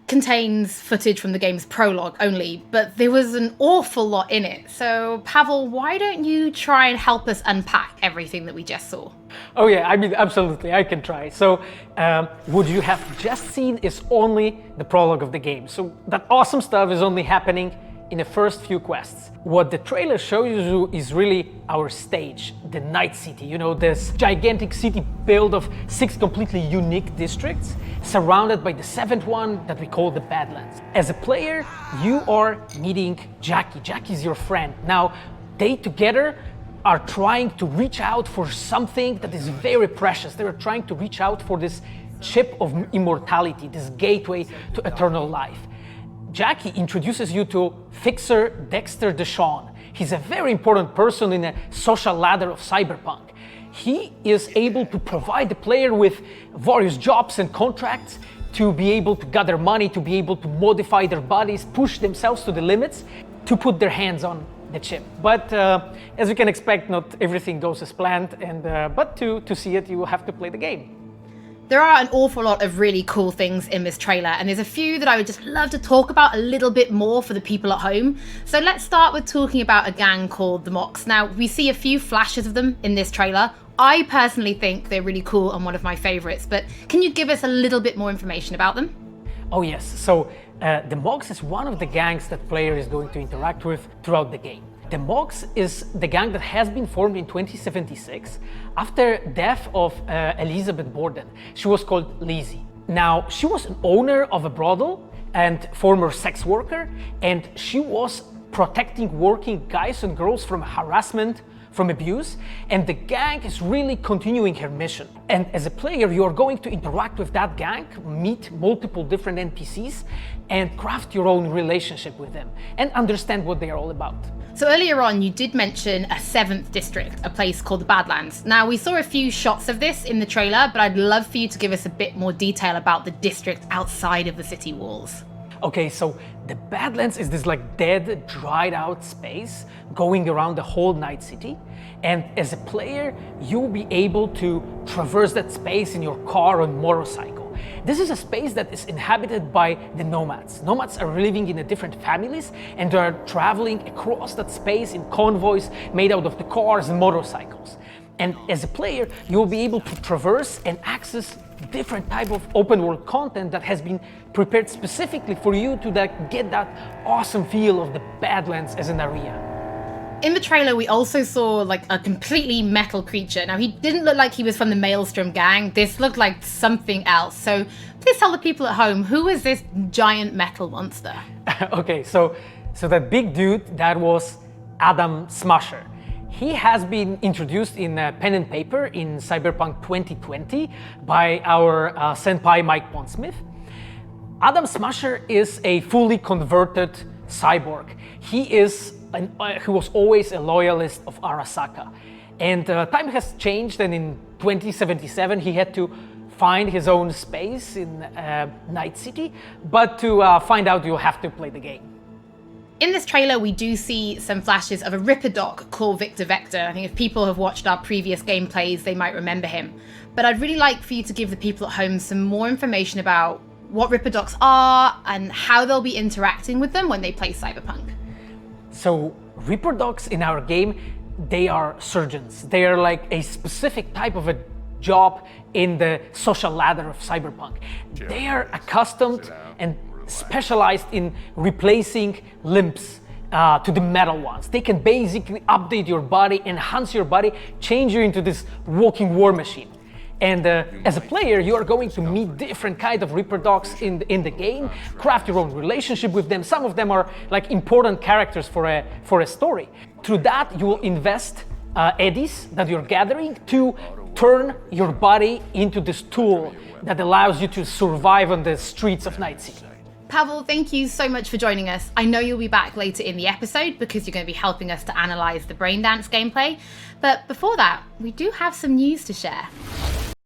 contains footage from the game's prologue only, but there was an awful lot in it. So, Pavel, why don't you try and help us unpack everything that we just saw? Oh yeah, I mean, absolutely, I can try. So, what you have just seen is only the prologue of the game. So, that awesome stuff is only happening in the first few quests. What the trailer shows you is really our stage, the Night City. You know, this gigantic city built of 6 completely unique districts, surrounded by the 7th one that we call the Badlands. As a player, you are meeting Jackie. Jackie is your friend. Now, they together are trying to reach out for something that is very precious. They are trying to reach out for this chip of immortality, this gateway to eternal life. Jackie introduces you to Fixer Dexter Deshawn. He's a very important person in the social ladder of Cyberpunk. He is able to provide the player with various jobs and contracts to be able to gather money, to be able to modify their bodies, push themselves to the limits, to put their hands on the chip. But as you can expect, not everything goes as planned, but to see it, you will have to play the game. There are an awful lot of really cool things in this trailer, and there's a few that I would just love to talk about a little bit more for the people at home. So let's start with talking about a gang called the Mocs. Now, we see a few flashes of them in this trailer. I personally think they're really cool and one of my favorites, but can you give us a little bit more information about them? Oh yes, so the Mocs is one of the gangs that player is going to interact with throughout the game. The Mocs is the gang that has been formed in 2076 after death of Elizabeth Borden. She was called Lizzie. Now, she was an owner of a brothel and former sex worker, and she was protecting working guys and girls from harassment, from abuse, and the gang is really continuing her mission. And as a player, you are going to interact with that gang, meet multiple different NPCs, and craft your own relationship with them, and understand what they are all about. So earlier on, you did mention a 7th district, a place called the Badlands. Now, we saw a few shots of this in the trailer, but I'd love for you to give us a bit more detail about the district outside of the city walls. Okay, so the Badlands is this like dead, dried out space going around the whole Night City. And as a player, you'll be able to traverse that space in your car or motorcycle. This is a space that is inhabited by the nomads. Nomads are living in different families, and they are traveling across that space in convoys made out of the cars and motorcycles. And as a player, you'll be able to traverse and access different type of open world content that has been prepared specifically for you to get that awesome feel of the Badlands as an area. In the trailer, we also saw like a completely metal creature. Now, he didn't look like he was from the Maelstrom gang. This looked like something else. So please tell the people at home, who is this giant metal monster? Okay, so that big dude, that was Adam Smasher. He has been introduced in pen and paper in Cyberpunk 2020 by our senpai Mike Pondsmith. Adam Smasher is a fully converted cyborg. He was always a loyalist of Arasaka. And time has changed, and in 2077 he had to find his own space in Night City. But to find out, you'll have to play the game. In this trailer, we do see some flashes of a Ripper Doc called Victor Vector. I think if people have watched our previous gameplays, they might remember him. But I'd really like for you to give the people at home some more information about what Ripper Docs are and how they'll be interacting with them when they play Cyberpunk. So Ripper Docs in our game, they are surgeons. They are like a specific type of a job in the social ladder of Cyberpunk. They are accustomed and specialized in replacing limbs to the metal ones. They can basically update your body, enhance your body, change you into this walking war machine. And as a player, you are going to meet different kind of Ripper Docs in the game, craft your own relationship with them. Some of them are like important characters for a story. Through that, you will invest eddies that you're gathering to turn your body into this tool that allows you to survive on the streets of Night City. Pavel, thank you so much for joining us. I know you'll be back later in the episode because you're going to be helping us to analyze the Braindance gameplay. But before that, we do have some news to share.